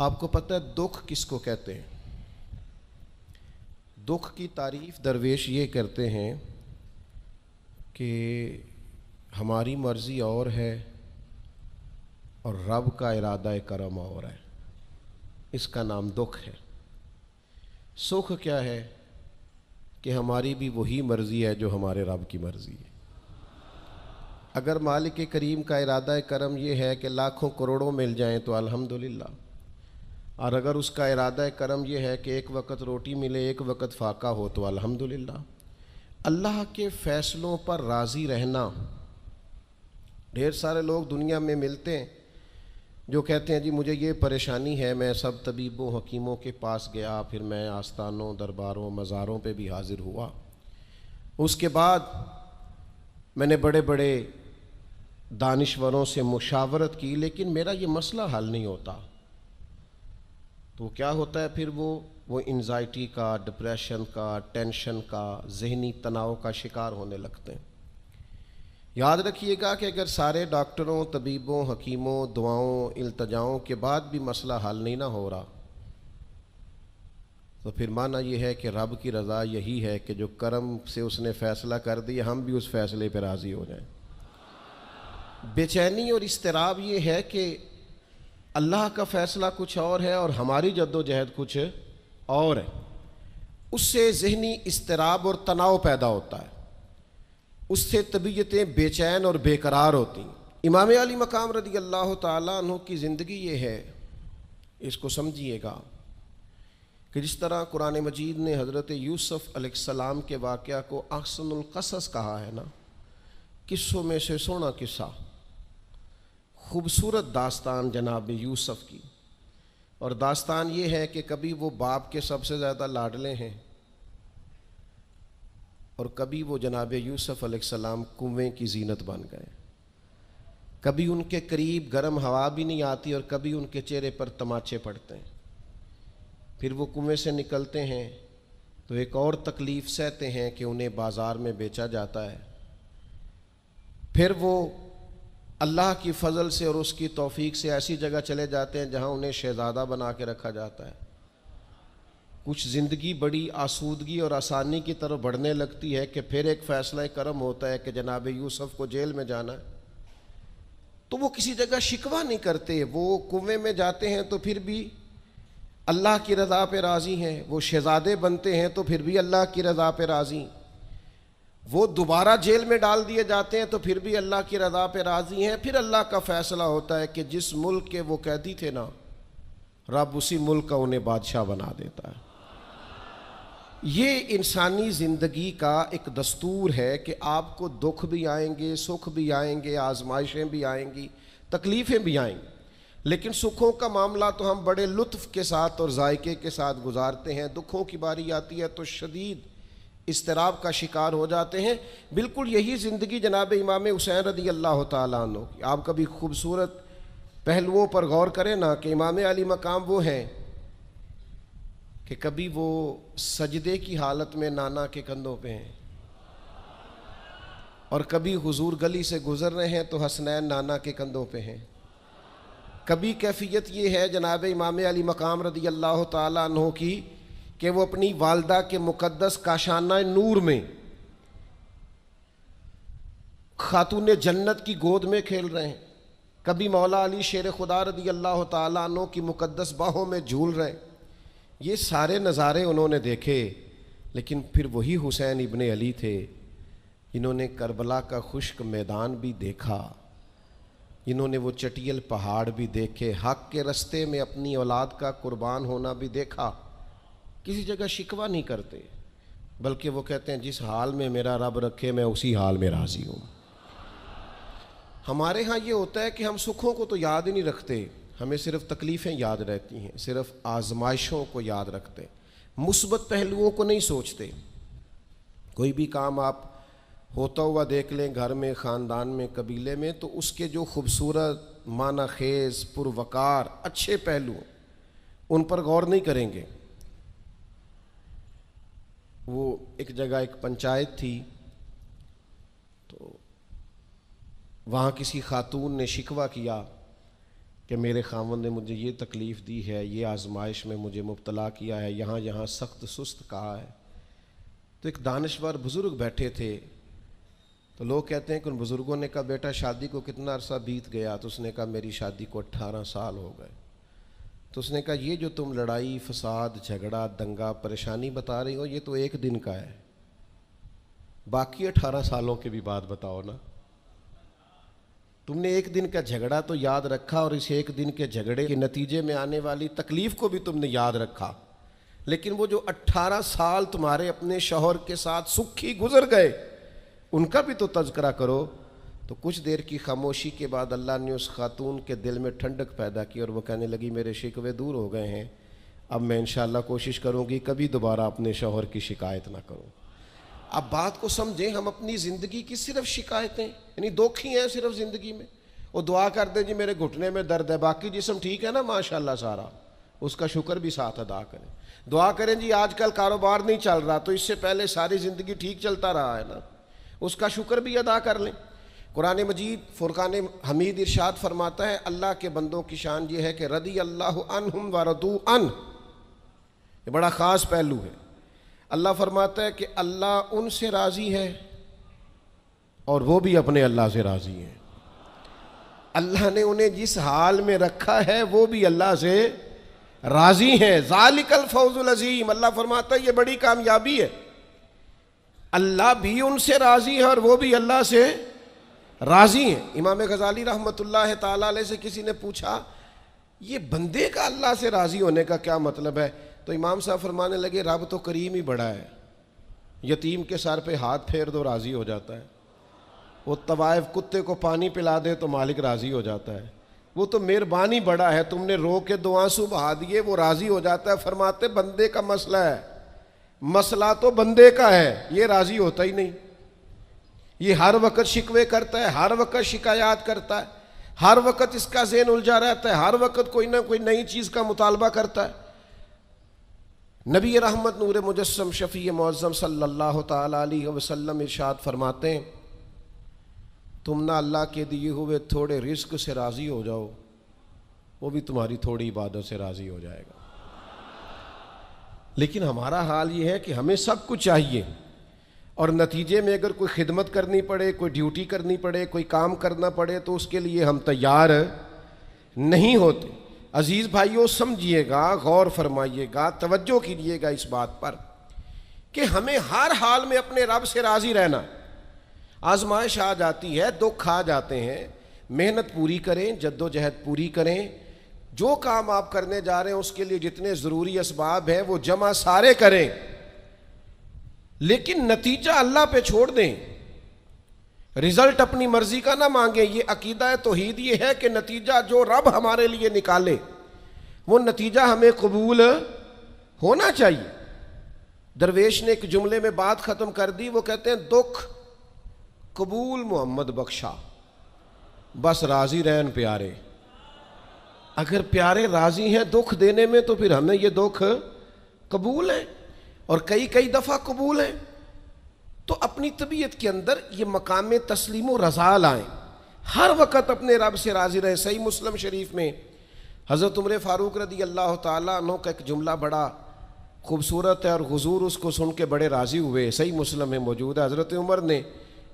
آپ کو پتہ ہے دکھ کس کو کہتے ہیں؟ دکھ کی تعریف درویش یہ کرتے ہیں کہ ہماری مرضی اور ہے اور رب کا ارادہ کرم اور ہے، اس کا نام دکھ ہے۔ سکھ کیا ہے کہ ہماری بھی وہی مرضی ہے جو ہمارے رب کی مرضی ہے۔ اگر مالک کریم کا ارادہ کرم یہ ہے کہ لاکھوں کروڑوں مل جائیں تو الحمدللہ، اور اگر اس کا ارادہ کرم یہ ہے کہ ایک وقت روٹی ملے ایک وقت فاقہ ہو تو الحمدللہ۔ اللہ کے فیصلوں پر راضی رہنا۔ ڈھیر سارے لوگ دنیا میں ملتے ہیں جو کہتے ہیں جی مجھے یہ پریشانی ہے، میں سب طبیبوں حکیموں کے پاس گیا، پھر میں آستانوں درباروں مزاروں پہ بھی حاضر ہوا، اس کے بعد میں نے بڑے بڑے دانشوروں سے مشاورت کی، لیکن میرا یہ مسئلہ حل نہیں ہوتا۔ تو کیا ہوتا ہے پھر وہ انزائٹی کا، ڈپریشن کا، ٹینشن کا، ذہنی تناؤ کا شکار ہونے لگتے ہیں۔ یاد رکھیے گا کہ اگر سارے ڈاکٹروں، طبیبوں، حکیموں، دعاؤں، التجاؤں کے بعد بھی مسئلہ حل نہیں نہ ہو رہا، تو پھر معنی یہ ہے کہ رب کی رضا یہی ہے کہ جو کرم سے اس نے فیصلہ کر دیا ہم بھی اس فیصلے پہ راضی ہو جائیں۔ بے چینی اور اضطراب یہ ہے کہ اللہ کا فیصلہ کچھ اور ہے اور ہماری جد و جہد کچھ اور ہے، اس سے ذہنی اضطراب اور تناؤ پیدا ہوتا ہے، اس سے طبیعتیں بے چین اور بے قرار ہوتی ہیں۔ امام علی مقام رضی اللہ تعالیٰ عنہ کی زندگی یہ ہے، اس کو سمجھیے گا کہ جس طرح قرآن مجید نے حضرت یوسف علیہ السلام کے واقعہ کو احسن القصص کہا ہے نا، قصوں میں سے سونا قصہ، خوبصورت داستان جناب یوسف کی، اور داستان یہ ہے کہ کبھی وہ باپ کے سب سے زیادہ لاڈلے ہیں اور کبھی وہ جناب یوسف علیہ السلام کنویں کی زینت بن گئے، کبھی ان کے قریب گرم ہوا بھی نہیں آتی اور کبھی ان کے چہرے پر تماچے پڑتے ہیں۔ پھر وہ کنویں سے نکلتے ہیں تو ایک اور تکلیف سہتے ہیں کہ انہیں بازار میں بیچا جاتا ہے، پھر وہ اللہ کی فضل سے اور اس کی توفیق سے ایسی جگہ چلے جاتے ہیں جہاں انہیں شہزادہ بنا کے رکھا جاتا ہے۔ کچھ زندگی بڑی آسودگی اور آسانی کی طرف بڑھنے لگتی ہے کہ پھر ایک فیصلہ کرم ہوتا ہے کہ جناب یوسف کو جیل میں جانا ہے، تو وہ کسی جگہ شکوہ نہیں کرتے، وہ کنویں میں جاتے ہیں تو پھر بھی اللہ کی رضا پہ راضی ہیں، وہ شہزادے بنتے ہیں تو پھر بھی اللہ کی رضا پہ راضی، وہ دوبارہ جیل میں ڈال دیے جاتے ہیں تو پھر بھی اللہ کی رضا پہ راضی ہیں۔ پھر اللہ کا فیصلہ ہوتا ہے کہ جس ملک کے وہ قیدی تھے نا، رب اسی ملک کا انہیں بادشاہ بنا دیتا ہے۔ یہ انسانی زندگی کا ایک دستور ہے کہ آپ کو دکھ بھی آئیں گے، سکھ بھی آئیں گے، آزمائشیں بھی آئیں گی، تکلیفیں بھی آئیں گی، لیکن سکھوں کا معاملہ تو ہم بڑے لطف کے ساتھ اور ذائقے کے ساتھ گزارتے ہیں، دکھوں کی باری آتی ہے تو شدید اضطراب کا شکار ہو جاتے ہیں۔ بالکل یہی زندگی جناب امام حسین رضی اللہ تعالیٰ عنہ کی۔ آپ کبھی خوبصورت پہلوؤں پر غور کریں نا کہ امام علی مقام وہ ہیں کہ کبھی وہ سجدے کی حالت میں نانا کے کندھوں پہ ہیں، اور کبھی حضور گلی سے گزر رہے ہیں تو حسنین نانا کے کندھوں پہ ہیں۔ کبھی کیفیت یہ ہے جناب امام علی مقام رضی اللہ تعالیٰ عنہ کی کہ وہ اپنی والدہ کے مقدس کاشانہ نور میں خاتون جنت کی گود میں کھیل رہے ہیں، کبھی مولا علی شیر خدا رضی اللہ تعالیٰ عنہ کی مقدس باہوں میں جھول رہے ہیں۔ یہ سارے نظارے انہوں نے دیکھے، لیکن پھر وہی حسین ابن علی تھے جنہوں نے کربلا کا خشک میدان بھی دیکھا، جنہوں نے وہ چٹیل پہاڑ بھی دیکھے، حق کے رستے میں اپنی اولاد کا قربان ہونا بھی دیکھا۔ کسی جگہ شکوہ نہیں کرتے، بلکہ وہ کہتے ہیں جس حال میں میرا رب رکھے میں اسی حال میں راضی ہوں۔ ہمارے ہاں یہ ہوتا ہے کہ ہم سکھوں کو تو یاد ہی نہیں رکھتے، ہمیں صرف تکلیفیں یاد رہتی ہیں، صرف آزمائشوں کو یاد رکھتے، مثبت پہلوؤں کو نہیں سوچتے۔ کوئی بھی کام آپ ہوتا ہوا دیکھ لیں گھر میں، خاندان میں، قبیلے میں، تو اس کے جو خوبصورت، معنی خیز، پروقار، اچھے پہلو ان پر غور نہیں کریں گے۔ وہ ایک جگہ ایک پنچایت تھی، تو وہاں کسی خاتون نے شکوہ کیا کہ میرے خاوند نے مجھے یہ تکلیف دی ہے، یہ آزمائش میں مجھے مبتلا کیا ہے، یہاں یہاں سخت سست کہا ہے۔ تو ایک دانشور بزرگ بیٹھے تھے، تو لوگ کہتے ہیں کہ ان بزرگوں نے کہا بیٹا شادی کو کتنا عرصہ بیت گیا؟ تو اس نے کہا میری شادی کو 18 سال ہو گئے۔ تو اس نے کہا یہ جو تم لڑائی فساد جھگڑا دنگا پریشانی بتا رہی ہو یہ تو ایک دن کا ہے، باقی 18 سالوں کی بھی بات بتاؤ نا۔ تم نے ایک دن کا جھگڑا تو یاد رکھا، اور اس ایک دن کے جھگڑے کے نتیجے میں آنے والی تکلیف کو بھی تم نے یاد رکھا، لیکن وہ جو 18 سال تمہارے اپنے شوہر کے ساتھ سکھی گزر گئے ان کا بھی تو تذکرہ کرو۔ تو کچھ دیر کی خاموشی کے بعد اللہ نے اس خاتون کے دل میں ٹھنڈک پیدا کی، اور وہ کہنے لگی میرے شکوے دور ہو گئے ہیں، اب میں انشاءاللہ کوشش کروں گی کبھی دوبارہ اپنے شوہر کی شکایت نہ کروں۔ اب بات کو سمجھیں، ہم اپنی زندگی کی صرف شکایتیں یعنی دکھ ہی ہیں صرف زندگی میں، وہ دعا کر دیں جی میرے گھٹنے میں درد ہے، باقی جسم ٹھیک ہے نا ماشاءاللہ سارا، اس کا شکر بھی ساتھ ادا کریں۔ دعا کریں جی آج کل کاروبار نہیں چل رہا، تو اس سے پہلے ساری زندگی ٹھیک چلتا رہا ہے نا، اس کا شکر بھی ادا کر لیں۔ قرآن مجید فرقان حمید ارشاد فرماتا ہے اللہ کے بندوں کی شان یہ ہے کہ رضی اللہ عنہم ورضوا عنہ، یہ بڑا خاص پہلو ہے۔ اللہ فرماتا ہے کہ اللہ ان سے راضی ہے اور وہ بھی اپنے اللہ سے راضی ہیں۔ اللہ نے انہیں جس حال میں رکھا ہے وہ بھی اللہ سے راضی ہیں۔ ذالک الفوز العظیم، اللہ فرماتا ہے یہ بڑی کامیابی ہے، اللہ بھی ان سے راضی ہے اور وہ بھی اللہ سے راضی ہیں۔ امام غزالی رحمۃ اللہ تعالیٰ علیہ سے کسی نے پوچھا یہ بندے کا اللہ سے راضی ہونے کا کیا مطلب ہے؟ تو امام صاحب فرمانے لگے رب تو کریم ہی بڑا ہے، یتیم کے سر پہ ہاتھ پھیر دو راضی ہو جاتا ہے، وہ طوائف کتے کو پانی پلا دے تو مالک راضی ہو جاتا ہے، وہ تو مہربانی بڑا ہے، تم نے رو کے 2 آنسو بہا دیے وہ راضی ہو جاتا ہے۔ فرماتے بندے کا مسئلہ ہے، مسئلہ تو بندے کا ہے، یہ راضی ہوتا ہی نہیں، یہ ہر وقت شکوے کرتا ہے، ہر وقت شکایات کرتا ہے، ہر وقت اس کا ذہن الجھا رہتا ہے، ہر وقت کوئی نہ کوئی نئی چیز کا مطالبہ کرتا ہے۔ نبی رحمت نور مجسم شفیع معظم صلی اللہ تعالیٰ علیہ وسلم ارشاد فرماتے ہیں تم نہ اللہ کے دیے ہوئے تھوڑے رزق سے راضی ہو جاؤ، وہ بھی تمہاری تھوڑی عبادت سے راضی ہو جائے گا۔ لیکن ہمارا حال یہ ہے کہ ہمیں سب کچھ چاہیے، اور نتیجے میں اگر کوئی خدمت کرنی پڑے، کوئی ڈیوٹی کرنی پڑے، کوئی کام کرنا پڑے تو اس کے لیے ہم تیار نہیں ہوتے۔ عزیز بھائیوں سمجھیے گا، غور فرمائیے گا، توجہ کیجیے گا اس بات پر کہ ہمیں ہر حال میں اپنے رب سے راضی رہنا۔ آزمائش آ جاتی ہے، دکھ آ جاتے ہیں، محنت پوری کریں، جد و جہد پوری کریں، جو کام آپ کرنے جا رہے ہیں اس کے لیے جتنے ضروری اسباب ہیں وہ جمع سارے کریں، لیکن نتیجہ اللہ پہ چھوڑ دیں، رزلٹ اپنی مرضی کا نہ مانگیں۔ یہ عقیدہ توحید یہ ہے کہ نتیجہ جو رب ہمارے لیے نکالے وہ نتیجہ ہمیں قبول ہونا چاہیے۔ درویش نے ایک جملے میں بات ختم کر دی، وہ کہتے ہیں دکھ قبول محمد بخشا، بس راضی رہن پیارے۔ اگر پیارے راضی ہیں دکھ دینے میں تو پھر ہمیں یہ دکھ قبول ہے، اور کئی دفعہ قبول ہے۔ تو اپنی طبیعت کے اندر یہ مقام تسلیم و رضا لائیں، ہر وقت اپنے رب سے راضی رہیں۔ صحیح مسلم شریف میں حضرت عمر فاروق رضی اللہ تعالیٰ عنہ کا ایک جملہ بڑا خوبصورت ہے، اور حضور اس کو سن کے بڑے راضی ہوئے، صحیح مسلم میں موجود ہے۔ حضرت عمر نے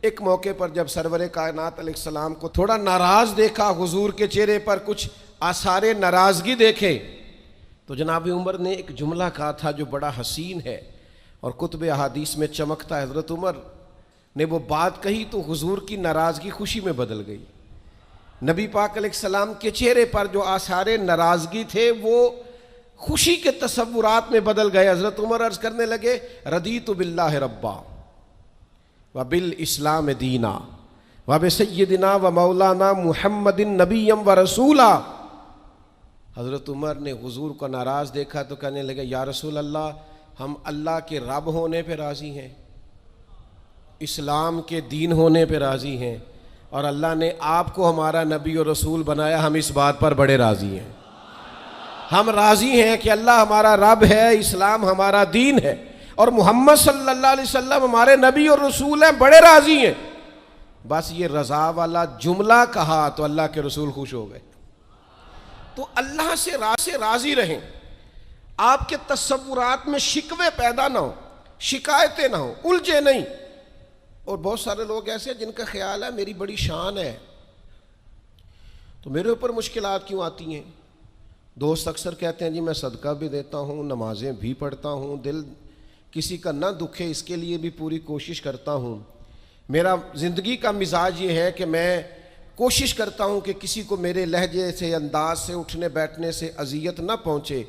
ایک موقع پر جب سرور کائنات علیہ السلام کو تھوڑا ناراض دیکھا، حضور کے چہرے پر کچھ آثار ناراضگی دیکھے، تو جناب عمر نے ایک جملہ کہا تھا جو بڑا حسین ہے اور کتب احادیث میں چمکتا ہے۔ حضرت عمر نے وہ بات کہی تو حضور کی ناراضگی خوشی میں بدل گئی، نبی پاک علیہ السلام کے چہرے پر جو آثار ناراضگی تھے وہ خوشی کے تصورات میں بدل گئے۔ حضرت عمر عرض کرنے لگے رضیت باللہ ربا وبالاسلام دینا وبسیدنا ومولانا محمد نبیم ورسولا۔ حضرت عمر نے حضور کو ناراض دیکھا تو کہنے لگے یا رسول اللہ ہم اللہ کے رب ہونے پہ راضی ہیں، اسلام کے دین ہونے پہ راضی ہیں، اور اللہ نے آپ کو ہمارا نبی اور رسول بنایا، ہم اس بات پر بڑے راضی ہیں۔ ہم راضی ہیں کہ اللہ ہمارا رب ہے، اسلام ہمارا دین ہے، اور محمد صلی اللہ علیہ وسلم ہمارے نبی اور رسول ہیں، بڑے راضی ہیں۔ بس یہ رضا والا جملہ کہا تو اللہ کے رسول خوش ہو گئے۔ تو اللہ سے راضی رہیں، آپ کے تصورات میں شکوے پیدا نہ ہو، شکایتیں نہ ہو، الجھے نہیں۔ اور بہت سارے لوگ ایسے ہیں جن کا خیال ہے میری بڑی شان ہے تو میرے اوپر مشکلات کیوں آتی ہیں۔ دوست اکثر کہتے ہیں جی میں صدقہ بھی دیتا ہوں، نمازیں بھی پڑھتا ہوں، دل کسی کا نہ دکھے اس کے لیے بھی پوری کوشش کرتا ہوں، میرا زندگی کا مزاج یہ ہے کہ میں کوشش کرتا ہوں کہ کسی کو میرے لہجے سے، انداز سے، اٹھنے بیٹھنے سے اذیت نہ پہنچے،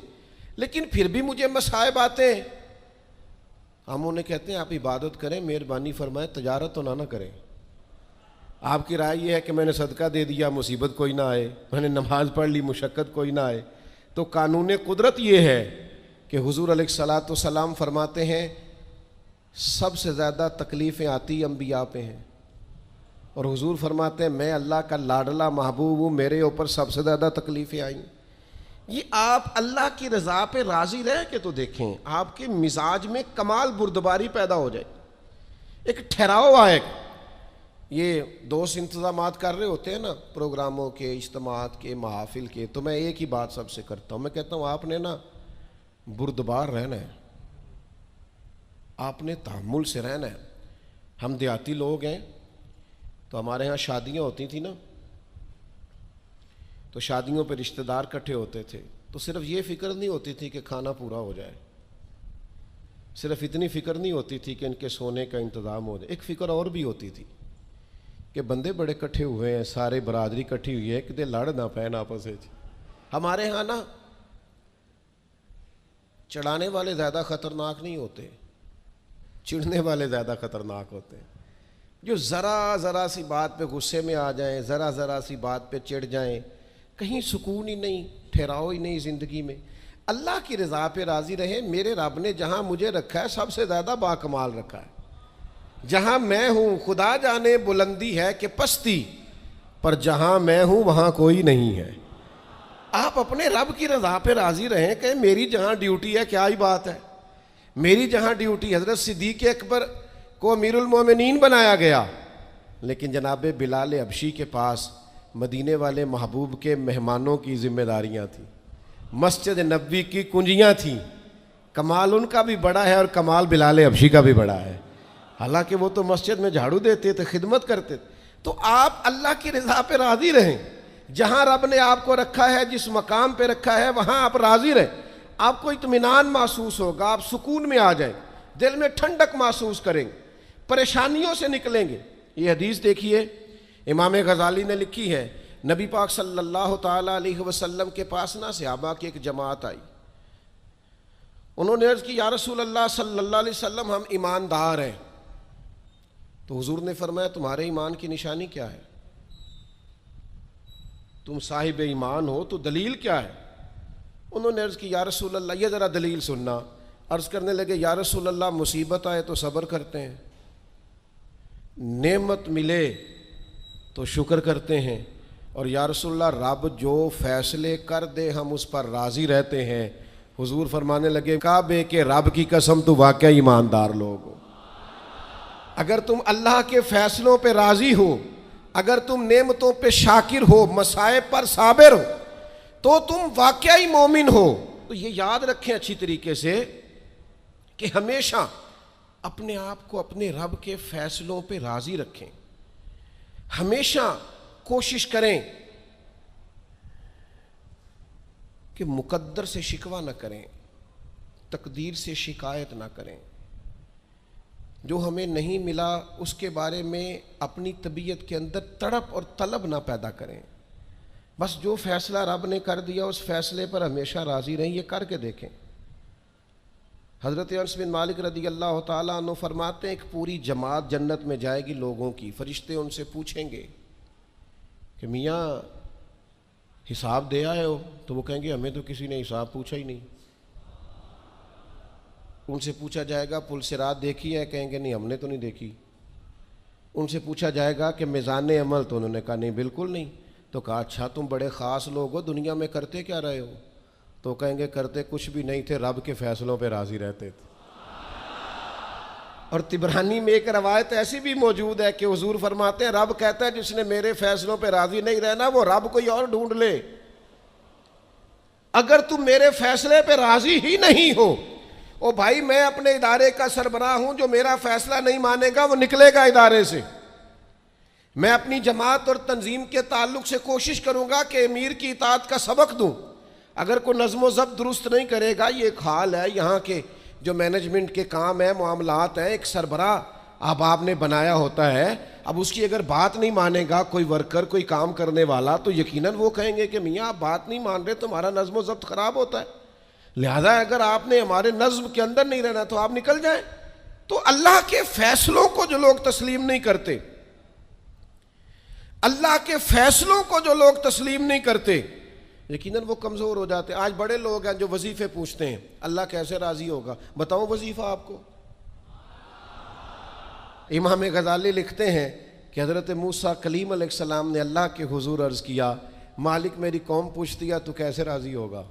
لیکن پھر بھی مجھے مصائب آتے ہیں۔ ہم انہیں کہتے ہیں آپ عبادت کریں، مہربانی فرمائیں تجارت تو نہ کریں۔ آپ کی رائے یہ ہے کہ میں نے صدقہ دے دیا مصیبت کوئی نہ آئے، میں نے نماز پڑھ لی مشقت کوئی نہ آئے۔ تو قانون قدرت یہ ہے کہ حضور علیہ الصلاۃ والسلام فرماتے ہیں سب سے زیادہ تکلیفیں آتی انبیاء پہ ہیں، اور حضور فرماتے ہیں میں اللہ کا لاڈلا محبوب ہوں، میرے اوپر سب سے زیادہ تکلیفیں آئیں۔ یہ آپ اللہ کی رضا پہ راضی رہ کے تو دیکھیں، آپ کے مزاج میں کمال بردباری پیدا ہو جائے، ایک ٹھہراؤ آئے۔ یہ دوست انتظامات کر رہے ہوتے ہیں نا پروگراموں کے، اجتماعات کے، محافل کے، تو میں ایک ہی بات سب سے کرتا ہوں، میں کہتا ہوں آپ نے نا بردبار رہنا ہے، آپ نے تحمل سے رہنا ہے۔ ہم دیہاتی لوگ ہیں تو ہمارے ہاں شادیاں ہوتی تھیں نا، تو شادیوں پہ رشتہ دار اکٹھے ہوتے تھے، تو صرف یہ فکر نہیں ہوتی تھی کہ کھانا پورا ہو جائے، صرف اتنی فکر نہیں ہوتی تھی کہ ان کے سونے کا انتظام ہو جائے، ایک فکر اور بھی ہوتی تھی کہ بندے بڑے کٹھے ہوئے ہیں، سارے برادری کٹھی ہوئی ہے، کہ لڑ نہ پین آپس میں۔ ہمارے ہاں نا چڑھانے والے زیادہ خطرناک نہیں ہوتے، چڑھنے والے زیادہ خطرناک ہوتے ہیں، جو ذرا سی بات پہ غصے میں آ جائیں، ذرا سی بات پہ چڑھ جائیں، کہیں سکون ہی نہیں، ٹھہراؤ ہی نہیں زندگی میں۔ اللہ کی رضا پہ راضی رہے، میرے رب نے جہاں مجھے رکھا ہے سب سے زیادہ باکمال رکھا ہے، جہاں میں ہوں خدا جانے بلندی ہے کہ پستی، پر جہاں میں ہوں وہاں کوئی نہیں ہے۔ آپ اپنے رب کی رضا پہ راضی رہیں کہ میری جہاں ڈیوٹی ہے، کیا ہی بات ہے، میری جہاں ڈیوٹی، حضرت صدیق اکبر کو امیر المومنین بنایا گیا، لیکن جناب بلال حبشی کے پاس مدینے والے محبوب کے مہمانوں کی ذمہ داریاں تھیں، مسجد نبوی کی کنجیاں تھیں۔ کمال ان کا بھی بڑا ہے اور کمال بلال حبشی کا بھی بڑا ہے، حالانکہ وہ تو مسجد میں جھاڑو دیتے تھے، خدمت کرتے تھے۔ تو آپ اللہ کی رضا پہ راضی رہیں، جہاں رب نے آپ کو رکھا ہے، جس مقام پہ رکھا ہے وہاں آپ راضی رہیں، آپ کو اطمینان محسوس ہوگا، آپ سکون میں آ جائیں، دل میں ٹھنڈک محسوس کریں گے، پریشانیوں سے نکلیں گے۔ یہ حدیث دیکھیے امام غزالی نے لکھی ہے، نبی پاک صلی اللہ تعالیٰ علیہ وسلم کے پاس نا صحابہ کی ایک جماعت آئی، انہوں نے عرض کی یا رسول اللہ صلی اللہ علیہ وسلم ہم ایماندار ہیں۔ تو حضور نے فرمایا تمہارے ایمان کی نشانی کیا ہے؟ تم صاحب ایمان ہو تو دلیل کیا ہے؟ انہوں نے عرض کی یا رسول اللہ، یہ ذرا دلیل سننا۔ عرض کرنے لگے یا رسول اللہ مصیبت آئے تو صبر کرتے ہیں، نعمت ملے تو شکر کرتے ہیں، اور یا رسول اللہ رب جو فیصلے کر دے ہم اس پر راضی رہتے ہیں۔ حضور فرمانے لگے کعبے کے رب کی قسم تو واقعی ایماندار لوگ ہو، اگر تم اللہ کے فیصلوں پہ راضی ہو، اگر تم نعمتوں پہ شاکر ہو، مصائب پر صابر ہو، تو تم واقعی مومن ہو۔ تو یہ یاد رکھیں اچھی طریقے سے کہ ہمیشہ اپنے آپ کو اپنے رب کے فیصلوں پہ راضی رکھیں، ہمیشہ کوشش کریں کہ مقدر سے شکوہ نہ کریں، تقدیر سے شکایت نہ کریں، جو ہمیں نہیں ملا اس کے بارے میں اپنی طبیعت کے اندر تڑپ اور طلب نہ پیدا کریں، بس جو فیصلہ رب نے کر دیا اس فیصلے پر ہمیشہ راضی رہیں۔ یہ کر کے دیکھیں۔ حضرت انس بن مالک رضی اللہ تعالیٰ عنہ فرماتے ہیں ایک پوری جماعت جنت میں جائے گی لوگوں کی، فرشتے ان سے پوچھیں گے کہ میاں حساب دے آئے ہو؟ تو وہ کہیں گے ہمیں تو کسی نے حساب پوچھا ہی نہیں۔ ان سے پوچھا جائے گا پل صراط دیکھی ہے؟ کہیں گے نہیں ہم نے تو نہیں دیکھی۔ ان سے پوچھا جائے گا کہ میزان عمل؟ تو انہوں نے کہا نہیں بالکل نہیں۔ تو کہا اچھا تم بڑے خاص لوگ ہو، دنیا میں کرتے کیا رہے ہو؟ تو کہیں گے کرتے کچھ بھی نہیں تھے، رب کے فیصلوں پہ راضی رہتے تھے۔ اور طبرانی میں ایک روایت ایسی بھی موجود ہے کہ حضور فرماتے ہیں رب کہتا ہے جس نے میرے فیصلوں پہ راضی نہیں رہنا وہ رب کوئی اور ڈھونڈ لے۔ اگر تم میرے فیصلے پہ راضی ہی نہیں ہو، او بھائی میں اپنے ادارے کا سربراہ ہوں، جو میرا فیصلہ نہیں مانے گا وہ نکلے گا ادارے سے۔ میں اپنی جماعت اور تنظیم کے تعلق سے کوشش کروں گا کہ امیر کی اطاعت کا سبق دوں۔ اگر کوئی نظم و ضبط درست نہیں کرے گا، یہ ایک حال ہے یہاں کے جو مینجمنٹ کے کام ہیں، معاملات ہیں، ایک سربراہ آپ نے بنایا ہوتا ہے، اب اس کی اگر بات نہیں مانے گا کوئی ورکر، کوئی کام کرنے والا، تو یقیناً وہ کہیں گے کہ میاں آپ بات نہیں مان رہے، تمہارا نظم و ضبط خراب ہوتا ہے، لہذا اگر آپ نے ہمارے نظم کے اندر نہیں رہنا تو آپ نکل جائیں۔ تو اللہ کے فیصلوں کو جو لوگ تسلیم نہیں کرتے، اللہ کے فیصلوں کو جو لوگ تسلیم نہیں کرتے، یقیناً وہ کمزور ہو جاتے ہیں۔ آج بڑے لوگ ہیں جو وظیفے پوچھتے ہیں، اللہ کیسے راضی ہوگا؟ بتاؤں وظیفہ آپ کو؟ امام غزالی لکھتے ہیں کہ حضرت موسیٰ کلیم علیہ السلام نے اللہ کے حضور عرض کیا، مالک میری قوم پوچھتی ہے تو کیسے راضی ہوگا؟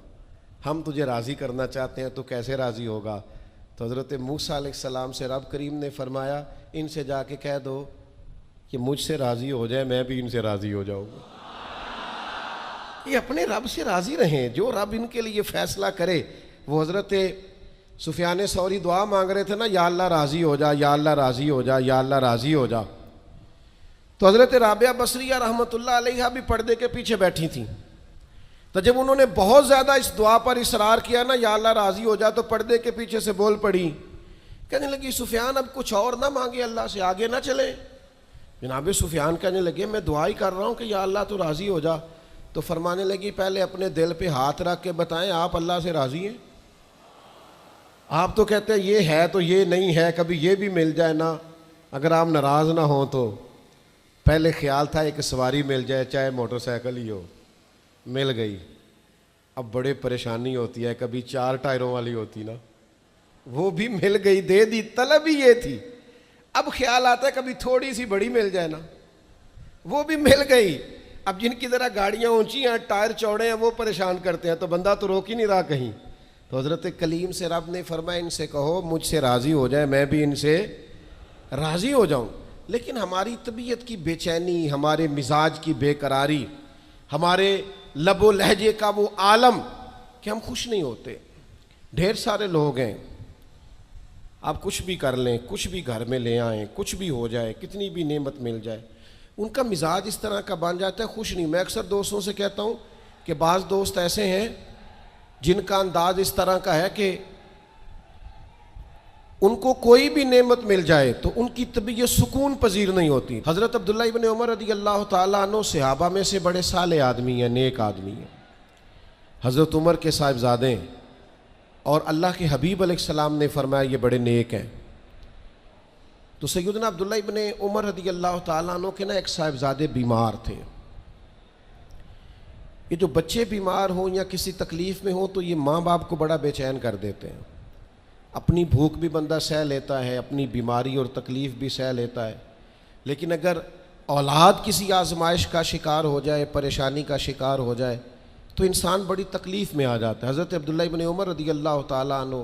ہم تجھے راضی کرنا چاہتے ہیں تو کیسے راضی ہوگا؟ تو حضرت موسیٰ علیہ السلام سے رب کریم نے فرمایا، ان سے جا کے کہہ دو کہ مجھ سے راضی ہو جائے، میں بھی ان سے راضی ہو جاؤں گا۔ یہ اپنے رب سے راضی رہیں، جو رب ان کے لیے فیصلہ کرے۔ وہ حضرت سفیان ثوری دعا مانگ رہے تھے نا، یا اللہ راضی ہو جا، یا اللہ راضی ہو جا، یا اللہ راضی ہو جا۔ تو حضرت رابعہ بصریہ رحمۃ اللہ علیہا بھی پردے کے پیچھے بیٹھی تھیں، تو جب انہوں نے بہت زیادہ اس دعا پر اصرار کیا نا، یا اللہ راضی ہو جا، تو پردے کے پیچھے سے بول پڑی، کہنے لگی سفیان اب کچھ اور نہ مانگے اللہ سے، آگے نہ چلے۔ جناب سفیان کہنے لگے میں دعا ہی کر رہا ہوں کہ یا اللہ تو راضی ہو جا۔ تو فرمانے لگی پہلے اپنے دل پہ ہاتھ رکھ کے بتائیں آپ اللہ سے راضی ہیں؟ آپ تو کہتے ہیں یہ ہے تو یہ نہیں ہے، کبھی یہ بھی مل جائے نا، اگر آپ ناراض نہ ہوں تو۔ پہلے خیال تھا ایک سواری مل جائے، چاہے موٹر سائیکل ہی ہو، مل گئی، اب بڑے پریشانی ہوتی ہے، کبھی 4 ٹائروں والی ہوتی نا، وہ بھی مل گئی، دے دی، طلب ہی یہ تھی۔ اب خیال آتا ہے کبھی تھوڑی سی بڑی مل جائے نا، وہ بھی مل گئی۔ اب جن کی ذرا گاڑیاں اونچی ہیں، ٹائر چوڑے ہیں، وہ پریشان کرتے ہیں، تو بندہ تو روک ہی نہیں رہا کہیں۔ تو حضرت کلیم سے رب نے فرمایا ان سے کہو مجھ سے راضی ہو جائے، میں بھی ان سے راضی ہو جاؤں۔ لیکن ہماری طبیعت کی بے چینی، ہمارے مزاج کی بے قراری، ہمارے لب و لہجے کا وہ عالم کہ ہم خوش نہیں ہوتے۔ ڈھیر سارے لوگ ہیں، آپ کچھ بھی کر لیں، کچھ بھی گھر میں لے آئیں، کچھ بھی ہو جائے، کتنی بھی نعمت مل جائے، ان کا مزاج اس طرح کا بن جاتا ہے، خوش نہیں۔ میں اکثر دوستوں سے کہتا ہوں کہ بعض دوست ایسے ہیں جن کا انداز اس طرح کا ہے کہ ان کو کوئی بھی نعمت مل جائے تو ان کی طبیعت سکون پذیر نہیں ہوتی۔ حضرت عبداللہ ابن عمر رضی اللہ تعالیٰ عنہ صحابہ میں سے بڑے صالح آدمی ہیں، نیک آدمی ہیں، حضرت عمر کے صاحبزادے ہیں، اور اللہ کے حبیب علیہ السلام نے فرمایا یہ بڑے نیک ہیں۔ تو سیدنا عبداللہ ابن عمر رضی اللہ تعالیٰ عنہ کے نا ایک صاحبزادے بیمار تھے۔ یہ جو بچے بیمار ہوں یا کسی تکلیف میں ہوں تو یہ ماں باپ کو بڑا بے چین کر دیتے ہیں۔ اپنی بھوک بھی بندہ سہ لیتا ہے، اپنی بیماری اور تکلیف بھی سہ لیتا ہے، لیکن اگر اولاد کسی آزمائش کا شکار ہو جائے، پریشانی کا شکار ہو جائے تو انسان بڑی تکلیف میں آ جاتا ہے۔ حضرت عبداللہ ابن عمر رضی اللہ تعالیٰ عنہ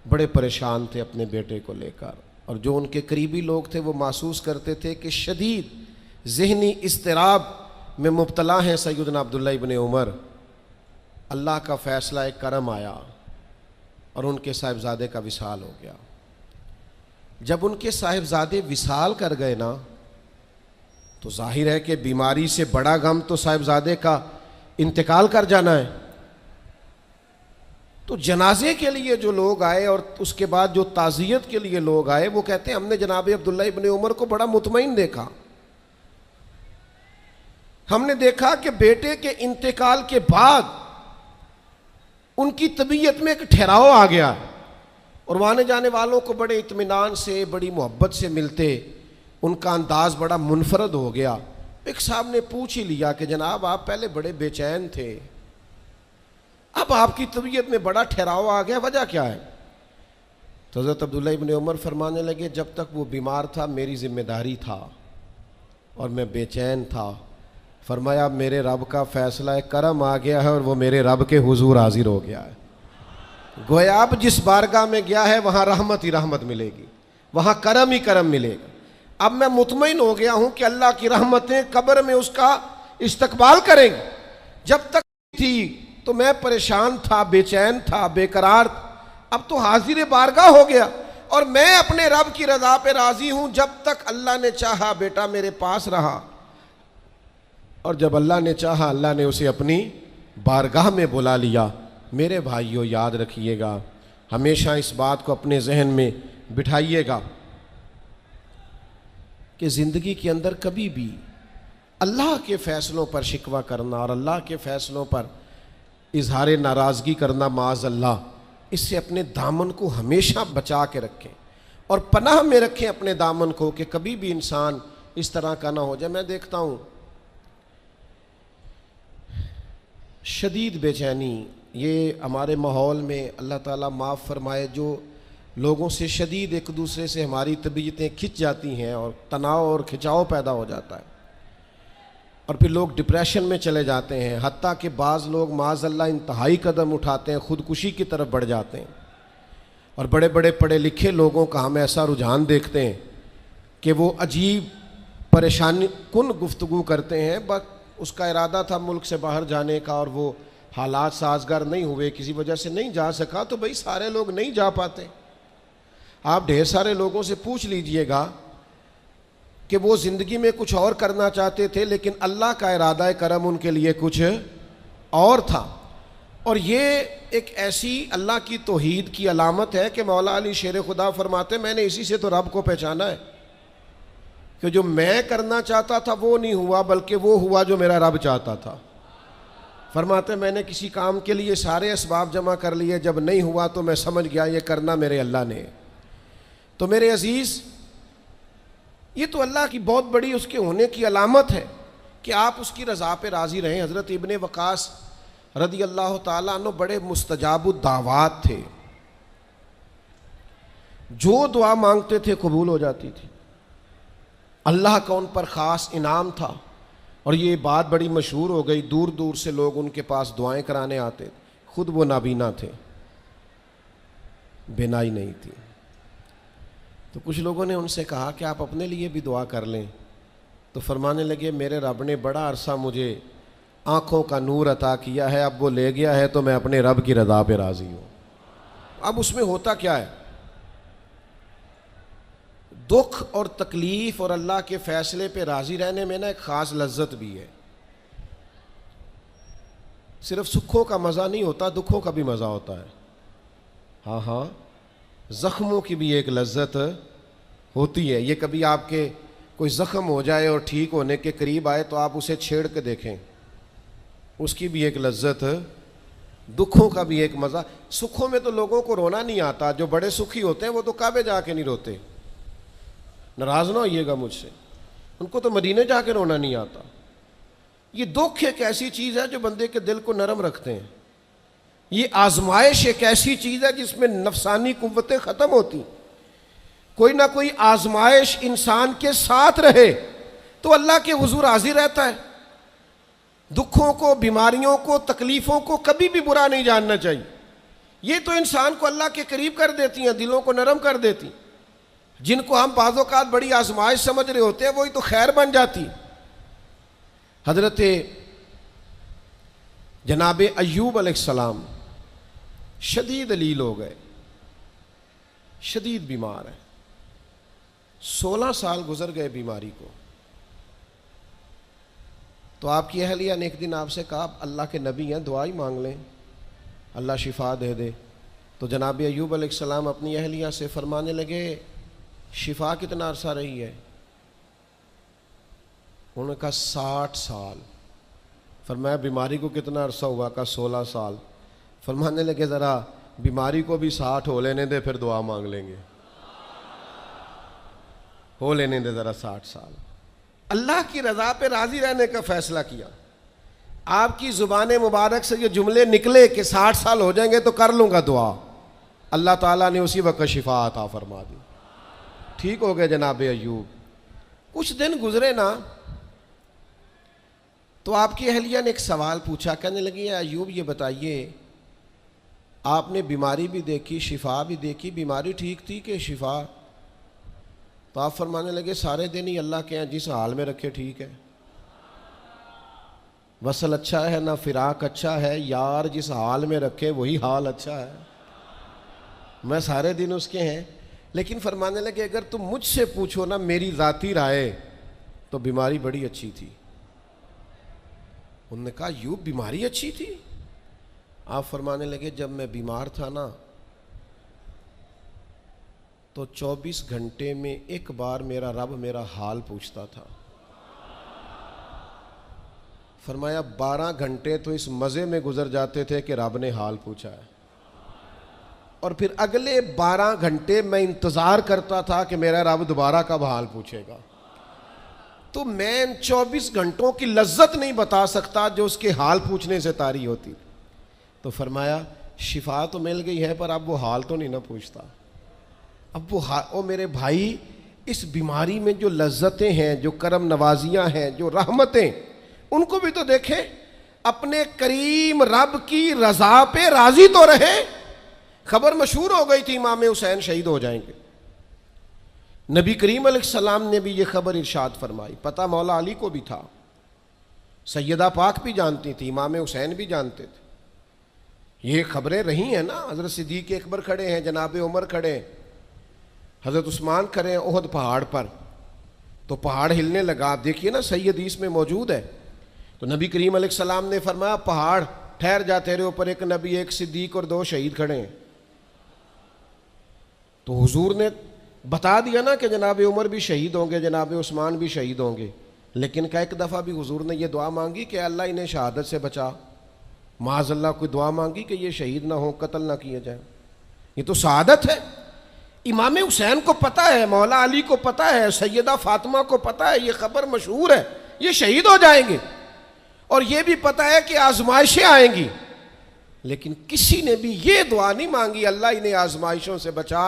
بڑے پریشان تھے اپنے بیٹے کو لے کر، اور جو ان کے قریبی لوگ تھے وہ محسوس کرتے تھے کہ شدید ذہنی اضطراب میں مبتلا ہیں سیدنا عبداللہ ابن عمر۔ اللہ کا فیصلہ ایک کرم آیا اور ان کے صاحبزادے کا وصال ہو گیا۔ جب ان کے صاحبزادے وصال کر گئے نا تو ظاہر ہے کہ بیماری سے بڑا غم تو صاحبزادے کا انتقال کر جانا ہے۔ تو جنازے کے لیے جو لوگ آئے اور اس کے بعد جو تعزیت کے لیے لوگ آئے، وہ کہتے ہیں ہم نے جناب عبداللہ ابن عمر کو بڑا مطمئن دیکھا، ہم نے دیکھا کہ بیٹے کے انتقال کے بعد ان کی طبیعت میں ایک ٹھہراؤ آ گیا، اور آنے جانے والوں کو بڑے اطمینان سے، بڑی محبت سے ملتے، ان کا انداز بڑا منفرد ہو گیا۔ ایک صاحب نے پوچھ ہی لیا کہ جناب آپ پہلے بڑے بے چین تھے، اب آپ کی طبیعت میں بڑا ٹھہراؤ آ گیا، وجہ کیا ہے؟ تو حضرت عبداللہ ابن عمر فرمانے لگے جب تک وہ بیمار تھا میری ذمہ داری تھا اور میں بے چین تھا۔ فرمایا میرے رب کا فیصلہ ہے، کرم آ گیا ہے اور وہ میرے رب کے حضور حاضر ہو گیا ہے۔ گویا اب جس بارگاہ میں گیا ہے وہاں رحمت ہی رحمت ملے گی، وہاں کرم ہی کرم ملے گا۔ اب میں مطمئن ہو گیا ہوں کہ اللہ کی رحمتیں قبر میں اس کا استقبال کریں گی۔ جب تک تھی تو میں پریشان تھا، بے چین تھا، بے قرار تھا، اب تو حاضر بارگاہ ہو گیا اور میں اپنے رب کی رضا پہ راضی ہوں۔ جب تک اللہ نے چاہا بیٹا میرے پاس رہا، اور جب اللہ نے چاہا اللہ نے اسے اپنی بارگاہ میں بلا لیا۔ میرے بھائیوں یاد رکھیے گا، ہمیشہ اس بات کو اپنے ذہن میں بٹھائیے گا کہ زندگی کے اندر کبھی بھی اللہ کے فیصلوں پر شکوہ کرنا اور اللہ کے فیصلوں پر اظہار ناراضگی کرنا معاذ اللہ، اس سے اپنے دامن کو ہمیشہ بچا کے رکھیں اور پناہ میں رکھیں اپنے دامن کو کہ کبھی بھی انسان اس طرح کا نہ ہو جائے۔ میں دیکھتا ہوں شدید بے چینی یہ ہمارے ماحول میں، اللہ تعالیٰ معاف فرمائے، جو لوگوں سے شدید ایک دوسرے سے ہماری طبیعتیں کھنچ جاتی ہیں اور تناؤ اور کھچاؤ پیدا ہو جاتا ہے، اور پھر لوگ ڈپریشن میں چلے جاتے ہیں، حتیٰ کہ بعض لوگ معاذ اللہ انتہائی قدم اٹھاتے ہیں، خودکشی کی طرف بڑھ جاتے ہیں۔ اور بڑے بڑے پڑھے لکھے لوگوں کا ہم ایسا رجحان دیکھتے ہیں کہ وہ عجیب پریشانی کن گفتگو کرتے ہیں، بس اس کا ارادہ تھا ملک سے باہر جانے کا اور وہ حالات سازگار نہیں ہوئے، کسی وجہ سے نہیں جا سکا، تو بھئی سارے لوگ نہیں جا پاتے۔ آپ ڈھیر سارے لوگوں سے پوچھ لیجئے گا کہ وہ زندگی میں کچھ اور کرنا چاہتے تھے، لیکن اللہ کا ارادہ کرم ان کے لیے کچھ اور تھا۔ اور یہ ایک ایسی اللہ کی توحید کی علامت ہے کہ مولا علی شیر خدا فرماتے میں نے اسی سے تو رب کو پہچانا ہے کہ جو میں کرنا چاہتا تھا وہ نہیں ہوا، بلکہ وہ ہوا جو میرا رب چاہتا تھا۔ فرماتے میں نے کسی کام کے لیے سارے اسباب جمع کر لیے، جب نہیں ہوا تو میں سمجھ گیا یہ کرنا میرے اللہ نے۔ تو میرے عزیز، یہ تو اللہ کی بہت بڑی اس کے ہونے کی علامت ہے کہ آپ اس کی رضا پہ راضی رہیں۔ حضرت ابن وقاص رضی اللہ تعالیٰ عنہ بڑے مستجاب الدعوات تھے، جو دعا مانگتے تھے قبول ہو جاتی تھی، اللہ کا ان پر خاص انعام تھا۔ اور یہ بات بڑی مشہور ہو گئی، دور دور سے لوگ ان کے پاس دعائیں کرانے آتے تھے۔ خود وہ نابینا تھے، بینائی نہیں تھی۔ تو کچھ لوگوں نے ان سے کہا کہ آپ اپنے لیے بھی دعا کر لیں، تو فرمانے لگے میرے رب نے بڑا عرصہ مجھے آنکھوں کا نور عطا کیا ہے، اب وہ لے گیا ہے تو میں اپنے رب کی رضا پہ راضی ہوں۔ اب اس میں ہوتا کیا ہے؟ دکھ اور تکلیف اور اللہ کے فیصلے پہ راضی رہنے میں نا ایک خاص لذت بھی ہے۔ صرف سکھوں کا مزہ نہیں ہوتا، دکھوں کا بھی مزہ ہوتا ہے۔ ہاں ہاں، زخموں کی بھی ایک لذت ہوتی ہے۔ یہ کبھی آپ کے کوئی زخم ہو جائے اور ٹھیک ہونے کے قریب آئے تو آپ اسے چھیڑ کے دیکھیں، اس کی بھی ایک لذت، دکھوں کا بھی ایک مزہ۔ سکھوں میں تو لوگوں کو رونا نہیں آتا، جو بڑے سکھی ہوتے ہیں وہ تو کعبے جا کے نہیں روتے، ناراض نہ ہوئیے گا مجھ سے، ان کو تو مدینے جا کے رونا نہیں آتا۔ یہ دکھ ایک ایسی چیز ہے جو بندے کے دل کو نرم رکھتے ہیں۔ یہ آزمائش ایک ایسی چیز ہے جس میں نفسانی قوتیں ختم ہوتی۔ کوئی نہ کوئی آزمائش انسان کے ساتھ رہے تو اللہ کے حضور حاضر رہتا ہے۔ دکھوں کو، بیماریوں کو، تکلیفوں کو کبھی بھی برا نہیں جاننا چاہیے۔ یہ تو انسان کو اللہ کے قریب کر دیتی ہیں، دلوں کو نرم کر دیتی۔ جن کو ہم بعض اوقات بڑی آزمائش سمجھ رہے ہوتے ہیں وہی تو خیر بن جاتی۔ حضرت جناب ایوب علیہ السلام شدید علیل ہو گئے، شدید بیمار ہیں، 16 سال گزر گئے بیماری کو۔ تو آپ کی اہلیہ نے ایک دن آپ سے کہا اللہ کے نبی ہیں، دعا ہی مانگ لیں، اللہ شفا دے دے۔ تو جناب ایوب علیہ السلام اپنی اہلیہ سے فرمانے لگے شفا کتنا عرصہ رہی ہے؟ انہوں نے کہا 60 سال۔ فرمایا بیماری کو کتنا عرصہ ہوا؟ کہا 16 سال۔ فرمانے لگے ذرا بیماری کو بھی 60 ہو لینے دے پھر دعا مانگ لیں گے، ہو لینے دے ذرا 60 سال۔ اللہ کی رضا پہ راضی رہنے کا فیصلہ کیا۔ آپ کی زبان مبارک سے یہ جملے نکلے کہ 60 سال ہو جائیں گے تو کر لوں گا دعا، اللہ تعالیٰ نے اسی وقت شفا عطا فرما دی، ٹھیک ہو گئے جناب ایوب۔ کچھ دن گزرے نا تو آپ کی اہلیہ نے ایک سوال پوچھا، کہنے لگی ایوب یہ بتائیے آپ نے بیماری بھی دیکھی، شفا بھی دیکھی، بیماری ٹھیک تھی کہ شفا؟ تو آپ فرمانے لگے سارے دن ہی اللہ کے ہیں، جس حال میں رکھے ٹھیک ہے۔ وصل اچھا ہے نہ فراق اچھا ہے، یار جس حال میں رکھے وہی حال اچھا ہے، میں سارے دن اس کے ہیں۔ لیکن فرمانے لگے اگر تم مجھ سے پوچھو نا میری ذاتی رائے تو بیماری بڑی اچھی تھی۔ انہوں نے کہا یوں بیماری اچھی تھی؟ آپ فرمانے لگے جب میں بیمار تھا نا تو 24 گھنٹے میں ایک بار میرا رب میرا حال پوچھتا تھا۔ فرمایا 12 گھنٹے تو اس مزے میں گزر جاتے تھے کہ رب نے حال پوچھا ہے، اور پھر اگلے 12 گھنٹے میں انتظار کرتا تھا کہ میرا رب دوبارہ کب حال پوچھے گا۔ تو میں ان 24 گھنٹوں کی لذت نہیں بتا سکتا جو اس کے حال پوچھنے سے طاری ہوتی۔ تو فرمایا شفا تو مل گئی ہے پر اب وہ حال تو نہیں نہ پوچھتا۔ اب وہ میرے بھائی اس بیماری میں جو لذتیں ہیں، جو کرم نوازیاں ہیں، جو رحمتیں، ان کو بھی تو دیکھیں۔ اپنے کریم رب کی رضا پہ راضی تو رہے۔ خبر مشہور ہو گئی تھی امام حسین شہید ہو جائیں گے، نبی کریم علیہ السلام نے بھی یہ خبر ارشاد فرمائی، پتہ مولا علی کو بھی تھا، سیدہ پاک بھی جانتی تھی، امام حسین بھی جانتے تھے۔ یہ خبریں رہی ہیں نا، حضرت صدیق اکبر کھڑے ہیں، جناب عمر کھڑے ہیں، حضرت عثمان کھڑے ہیں احد پہاڑ پر، تو پہاڑ ہلنے لگا۔ آپ دیکھیے نا صحیح حدیث میں موجود ہے، تو نبی کریم علیہ السلام نے فرمایا پہاڑ ٹھہر جا، تیرے اوپر ایک نبی، ایک صدیق اور 2 شہید کھڑے ہیں۔ تو حضور نے بتا دیا نا کہ جناب عمر بھی شہید ہوں گے، جناب عثمان بھی شہید ہوں گے، لیکن کہ ایک دفعہ بھی حضور نے یہ دعا مانگی کہ اللہ انہیں شہادت سے بچا؟ معاذ اللہ کوئی دعا مانگی کہ یہ شہید نہ ہوں، قتل نہ کیے جائیں؟ یہ تو سعادت ہے۔ امام حسین کو پتہ ہے، مولا علی کو پتہ ہے، سیدہ فاطمہ کو پتہ ہے، یہ خبر مشہور ہے، یہ شہید ہو جائیں گے، اور یہ بھی پتہ ہے کہ آزمائشیں آئیں گی، لیکن کسی نے بھی یہ دعا نہیں مانگی اللہ انہیں آزمائشوں سے بچا۔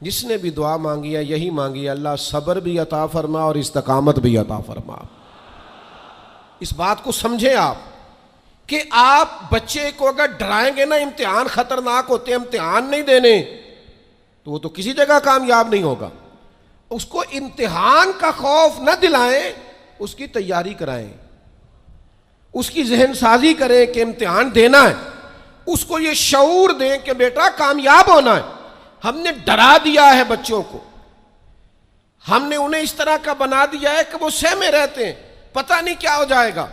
جس نے بھی دعا مانگی ہے یہی مانگی ہے، اللہ صبر بھی عطا فرما اور استقامت بھی عطا فرما۔ اس بات کو سمجھیں آپ کہ آپ بچے کو اگر ڈرائیں گے نا امتحان خطرناک ہوتے ہیں، امتحان نہیں دینے، تو وہ تو کسی جگہ کامیاب نہیں ہوگا۔ اس کو امتحان کا خوف نہ دلائیں، اس کی تیاری کرائیں، اس کی ذہن سازی کریں کہ امتحان دینا ہے، اس کو یہ شعور دیں کہ بیٹا کامیاب ہونا ہے۔ ہم نے ڈرا دیا ہے بچوں کو، ہم نے انہیں اس طرح کا بنا دیا ہے کہ وہ سہمے رہتے ہیں، پتہ نہیں کیا ہو جائے گا۔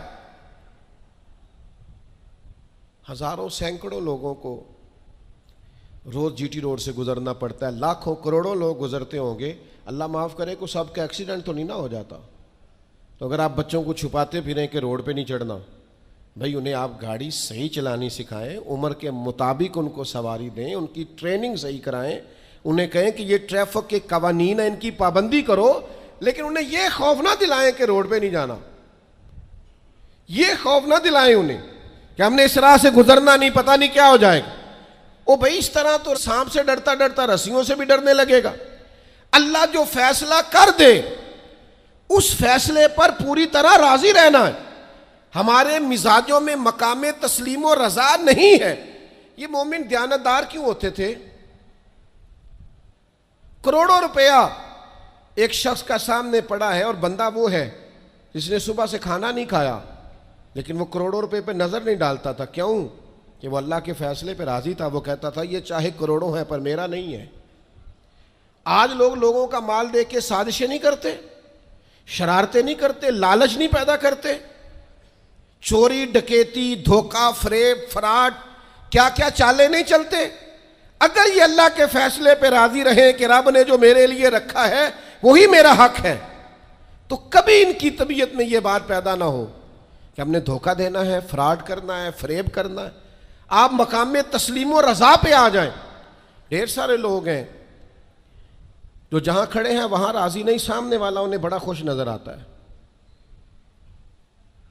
ہزاروں سینکڑوں لوگوں کو روز جی ٹی روڈ سے گزرنا پڑتا ہے، لاکھوں کروڑوں لوگ گزرتے ہوں گے، اللہ معاف کرے کو سب کا ایکسیڈنٹ تو نہیں نہ ہو جاتا۔ تو اگر آپ بچوں کو چھپاتے پھریں کہ روڈ پہ نہیں چڑھنا، بھائی انہیں آپ گاڑی صحیح چلانی سکھائیں، عمر کے مطابق ان کو سواری دیں، ان کی ٹریننگ صحیح کرائیں، انہیں کہیں کہ یہ ٹریفک کے قوانین ہیں ان کی پابندی کرو، لیکن انہیں یہ خوف نہ دلائیں کہ روڈ پہ نہیں جانا، یہ خوف نہ دلائیں انہیں کہ ہم نے اس راہ سے گزرنا نہیں، پتہ نہیں کیا ہو جائے گا۔ او بھائی اس طرح تو سانپ سے ڈرتا ڈرتا رسیوں سے بھی ڈرنے لگے گا۔ اللہ جو فیصلہ کر دے اس فیصلے پر پوری طرح راضی رہنا ہے۔ ہمارے مزاجوں میں مقام تسلیم و رضا نہیں ہے۔ یہ مومن دیانتدار کیوں ہوتے تھے؟ کروڑوں روپیہ ایک شخص کا سامنے پڑا ہے اور بندہ وہ ہے جس نے صبح سے کھانا نہیں کھایا، لیکن وہ کروڑوں روپے پہ نظر نہیں ڈالتا تھا۔ کیوں؟ کہ وہ اللہ کے فیصلے پہ راضی تھا۔ وہ کہتا تھا یہ چاہے کروڑوں ہیں پر میرا نہیں ہے۔ آج لوگ لوگوں کا مال دے کے سازشیں نہیں کرتے، شرارتیں نہیں کرتے، لالچ نہیں پیدا کرتے، چوری ڈکیتی دھوکہ فریب فراڈ کیا کیا چالیں نہیں چلتے۔ اگر یہ اللہ کے فیصلے پہ راضی رہیں کہ رب نے جو میرے لیے رکھا ہے وہی میرا حق ہے، تو کبھی ان کی طبیعت میں یہ بات پیدا نہ ہو کہ ہم نے دھوکہ دینا ہے، فراڈ کرنا ہے، فریب کرنا ہے۔ آپ مقام تسلیم و رضا پہ آ جائیں۔ ڈھیر سارے لوگ ہیں جو جہاں کھڑے ہیں وہاں راضی نہیں، سامنے والا انہیں بڑا خوش نظر آتا ہے،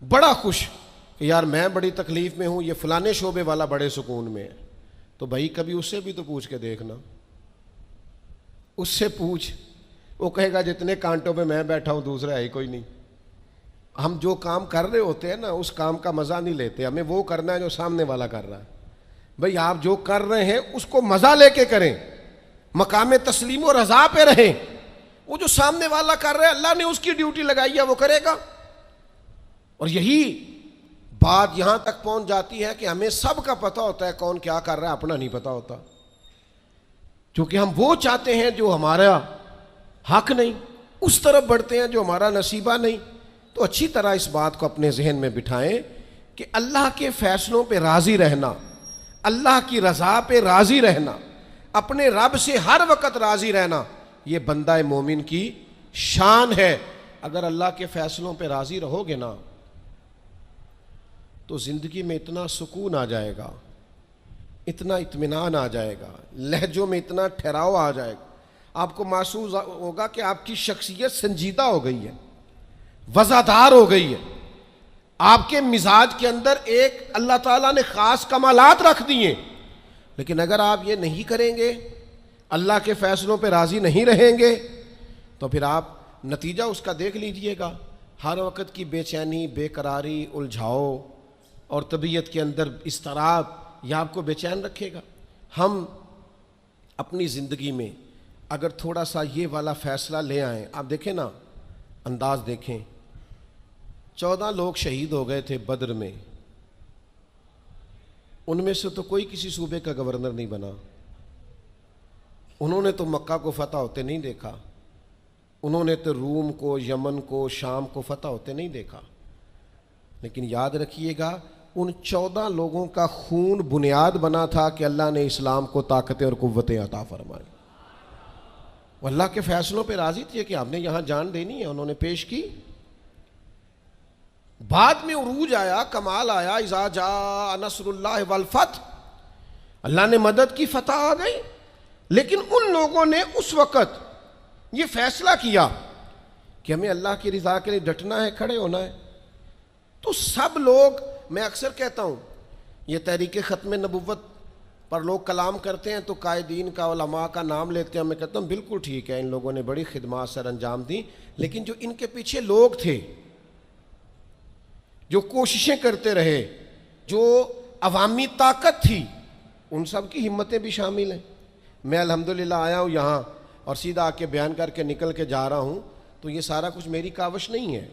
بڑا خوش کہ یار میں بڑی تکلیف میں ہوں، یہ فلانے شعبے والا بڑے سکون میں ہے۔ تو بھائی کبھی اس سے بھی تو پوچھ کے دیکھنا، اس سے پوچھ، وہ کہے گا جتنے کانٹوں پہ میں بیٹھا ہوں دوسرا ہے ہی کوئی نہیں۔ ہم جو کام کر رہے ہوتے ہیں نا اس کام کا مزہ نہیں لیتے، ہمیں وہ کرنا ہے جو سامنے والا کر رہا ہے۔ بھئی آپ جو کر رہے ہیں اس کو مزہ لے کے کریں، مقام تسلیم و رضا پہ رہیں۔ وہ جو سامنے والا کر رہا ہے اللہ نے اس کی ڈیوٹی لگائی ہے وہ کرے گا۔ اور یہی بات یہاں تک پہنچ جاتی ہے کہ ہمیں سب کا پتہ ہوتا ہے کون کیا کر رہا ہے، اپنا نہیں پتہ ہوتا، کیونکہ ہم وہ چاہتے ہیں جو ہمارا حق نہیں، اس طرف بڑھتے ہیں جو ہمارا نصیبہ نہیں۔ تو اچھی طرح اس بات کو اپنے ذہن میں بٹھائیں کہ اللہ کے فیصلوں پہ راضی رہنا، اللہ کی رضا پہ راضی رہنا، اپنے رب سے ہر وقت راضی رہنا، یہ بندہ مومن کی شان ہے۔ اگر اللہ کے فیصلوں پہ راضی رہو گے نا تو زندگی میں اتنا سکون آ جائے گا، اتنا اطمینان آ جائے گا، لہجوں میں اتنا ٹھہراؤ آ جائے گا، آپ کو محسوس ہوگا کہ آپ کی شخصیت سنجیدہ ہو گئی ہے، وزادار ہو گئی ہے، آپ کے مزاج کے اندر ایک اللہ تعالیٰ نے خاص کمالات رکھ دیے۔ لیکن اگر آپ یہ نہیں کریں گے، اللہ کے فیصلوں پہ راضی نہیں رہیں گے، تو پھر آپ نتیجہ اس کا دیکھ لیجئے گا، ہر وقت کی بے چینی، بے قراری، الجھاؤ اور طبیعت کے اندر اضطراب، یہ آپ کو بے چین رکھے گا۔ ہم اپنی زندگی میں اگر تھوڑا سا یہ والا فیصلہ لے آئیں، آپ دیکھیں نا، انداز دیکھیں، 14 لوگ شہید ہو گئے تھے بدر میں، ان میں سے تو کوئی کسی صوبے کا گورنر نہیں بنا، انہوں نے تو مکہ کو فتح ہوتے نہیں دیکھا، انہوں نے تو روم کو، یمن کو، شام کو فتح ہوتے نہیں دیکھا۔ لیکن یاد رکھیے گا، ان 14 لوگوں کا خون بنیاد بنا تھا کہ اللہ نے اسلام کو طاقتیں اور قوتیں عطا فرمائی۔ وہ اللہ کے فیصلوں پہ راضی تھے کہ آپ نے یہاں جان دینی ہے، انہوں نے پیش کی۔ بعد میں عروج آیا، کمال آیا، اذا جاء نصر اللہ والفتح، اللہ نے مدد کی، فتح آ گئی۔ لیکن ان لوگوں نے اس وقت یہ فیصلہ کیا کہ ہمیں اللہ کی رضا کے لیے ڈٹنا ہے، کھڑے ہونا ہے۔ تو سب لوگ، میں اکثر کہتا ہوں، یہ تحریک ختم نبوت پر لوگ کلام کرتے ہیں تو قائدین کا، علماء کا نام لیتے ہیں، میں کہتا ہوں بالکل ٹھیک ہے، ان لوگوں نے بڑی خدمات سر انجام دی، لیکن جو ان کے پیچھے لوگ تھے، جو کوششیں کرتے رہے، جو عوامی طاقت تھی، ان سب کی ہمتیں بھی شامل ہیں۔ میں الحمدللہ آیا ہوں یہاں اور سیدھا آ کے بیان کر کے نکل کے جا رہا ہوں، تو یہ سارا کچھ میری کاوش نہیں ہے،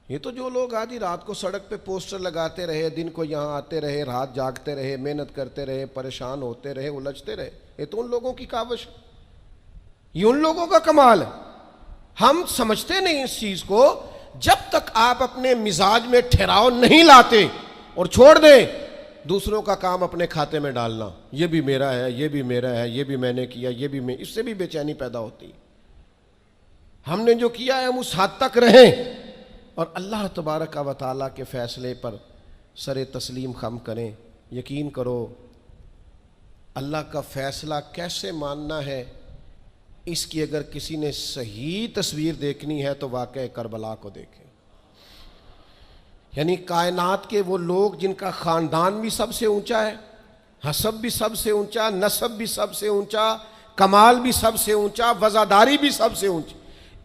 یہ تو جو لوگ آدھی رات کو سڑک پہ پوسٹر لگاتے رہے، دن کو یہاں آتے رہے، رات جاگتے رہے، محنت کرتے رہے، پریشان ہوتے رہے، الجھتے رہے، یہ تو ان لوگوں کی کاوش ہے، یہ ان لوگوں کا کمال ہے۔ ہم سمجھتے نہیں اس چیز کو۔ جب تک آپ اپنے مزاج میں ٹھہراؤ نہیں لاتے اور چھوڑ دیں دوسروں کا کام اپنے کھاتے میں ڈالنا، یہ بھی میرا ہے، یہ بھی میرا ہے، یہ بھی میں نے کیا، یہ بھی میں، اس سے بھی بے چینی پیدا ہوتی ہے۔ ہم نے جو کیا ہے ہم اس حد تک رہیں اور اللہ تبارک و تعالیٰ کے فیصلے پر سر تسلیم خم کریں۔ یقین کرو، اللہ کا فیصلہ کیسے ماننا ہے، اس کی اگر کسی نے صحیح تصویر دیکھنی ہے تو واقعہ کربلا کو دیکھیں۔ یعنی کائنات کے وہ لوگ جن کا خاندان بھی سب سے اونچا ہے، حسب بھی سب سے اونچا، نسب بھی سب سے اونچا، کمال بھی سب سے اونچا، وزاداری بھی سب سے اونچی،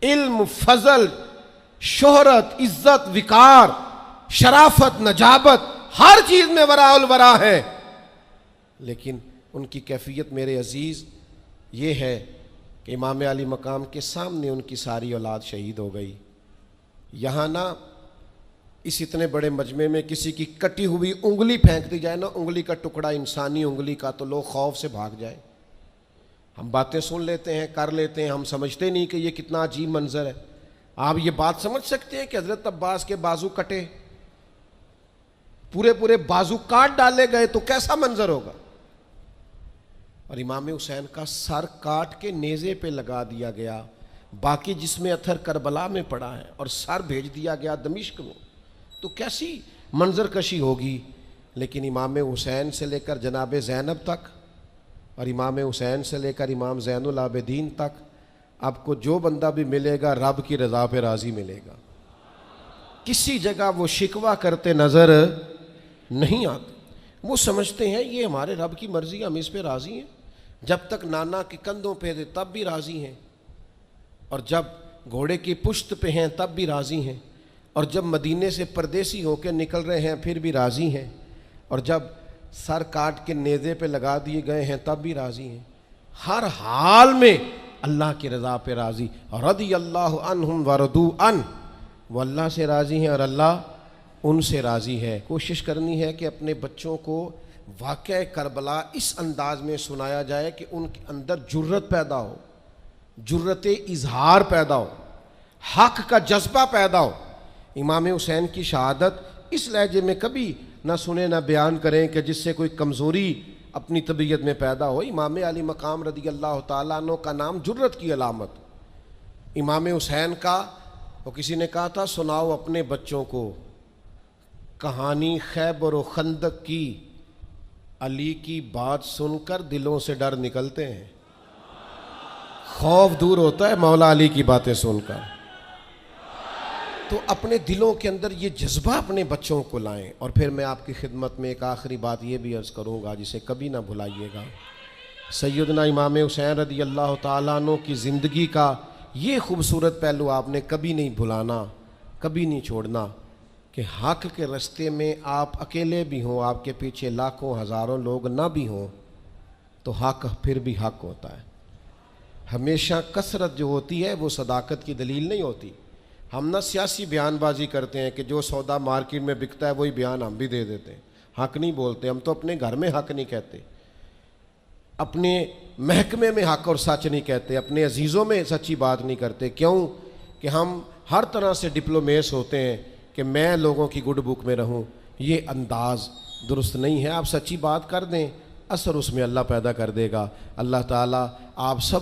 علم، فضل، شہرت، عزت، وقار، شرافت، نجابت، ہر چیز میں وراء الورا ہے، لیکن ان کی کیفیت میرے عزیز یہ ہے کہ امام علی مقام کے سامنے ان کی ساری اولاد شہید ہو گئی۔ یہاں نا اس اتنے بڑے مجمع میں کسی کی کٹی ہوئی انگلی پھینک دی جائے نا، انگلی کا ٹکڑا، انسانی انگلی کا، تو لوگ خوف سے بھاگ جائے۔ ہم باتیں سن لیتے ہیں، کر لیتے ہیں، ہم سمجھتے نہیں کہ یہ کتنا عجیب منظر ہے۔ آپ یہ بات سمجھ سکتے ہیں کہ حضرت عباس کے بازو کٹے، پورے پورے بازو کاٹ ڈالے گئے تو کیسا منظر ہوگا؟ اور امام حسین کا سر کاٹ کے نیزے پہ لگا دیا گیا، باقی جسم اتھر کربلا میں پڑا ہے، اور سر بھیج دیا گیا دمشق میں، تو کیسی منظر کشی ہوگی۔ لیکن امام حسین سے لے کر جناب زینب تک اور امام حسین سے لے کر امام زین العابدین تک آپ کو جو بندہ بھی ملے گا رب کی رضا پہ راضی ملے گا، کسی جگہ وہ شکوہ کرتے نظر نہیں آتے۔ وہ سمجھتے ہیں یہ ہمارے رب کی مرضی، ہم اس پہ راضی ہیں، جب تک نانا کے کندھوں پہ تھے تب بھی راضی ہیں، اور جب گھوڑے کی پشت پہ ہیں تب بھی راضی ہیں، اور جب مدینے سے پردیسی ہو کے نکل رہے ہیں پھر بھی راضی ہیں، اور جب سر کاٹ کے نیزے پہ لگا دیے گئے ہیں تب بھی راضی ہیں۔ ہر حال میں اللہ کی رضا پہ راضی، رضی اللہ عنہم ورضوا عنہ، وہ اللہ سے راضی ہیں اور اللہ ان سے راضی ہے۔ کوشش کرنی ہے کہ اپنے بچوں کو واقعہ کربلا اس انداز میں سنایا جائے کہ ان کے اندر جرت پیدا ہو، جرت اظہار پیدا ہو، حق کا جذبہ پیدا ہو۔ امام حسین کی شہادت اس لہجے میں کبھی نہ سنیں نہ بیان کریں کہ جس سے کوئی کمزوری اپنی طبیعت میں پیدا ہو۔ امام علی مقام رضی اللہ تعالیٰ عنہ کا نام جرت کی علامت۔ امام حسین کا، وہ کسی نے کہا تھا سناؤ اپنے بچوں کو کہانی خیبر و خندق کی، علی کی بات سن کر دلوں سے ڈر نکلتے ہیں۔ خوف دور ہوتا ہے مولا علی کی باتیں سن کر۔ تو اپنے دلوں کے اندر یہ جذبہ اپنے بچوں کو لائیں۔ اور پھر میں آپ کی خدمت میں ایک آخری بات یہ بھی عرض کروں گا جسے کبھی نہ بھلائیے گا۔ سیدنا امام حسین رضی اللہ تعالیٰ عنہ کی زندگی کا یہ خوبصورت پہلو آپ نے کبھی نہیں بھلانا، کبھی نہیں چھوڑنا کہ حق کے رستے میں آپ اکیلے بھی ہوں، آپ کے پیچھے لاکھوں ہزاروں لوگ نہ بھی ہوں، تو حق پھر بھی حق ہوتا ہے۔ ہمیشہ کثرت جو ہوتی ہے وہ صداقت کی دلیل نہیں ہوتی۔ ہم نہ سیاسی بیان بازی کرتے ہیں کہ جو سودا مارکیٹ میں بکتا ہے وہی بیان ہم بھی دے دیتے ہیں، حق نہیں بولتے۔ ہم تو اپنے گھر میں حق نہیں کہتے، اپنے محکمے میں حق اور سچ نہیں کہتے، اپنے عزیزوں میں سچی بات نہیں کرتے۔ کیوں کہ ہم ہر طرح سے ڈپلومیٹس ہوتے ہیں کہ میں لوگوں کی گڈ بک میں رہوں۔ یہ انداز درست نہیں ہے۔ آپ سچی بات کر دیں، اثر اس میں اللہ پیدا کر دے گا۔ اللہ تعالیٰ آپ سب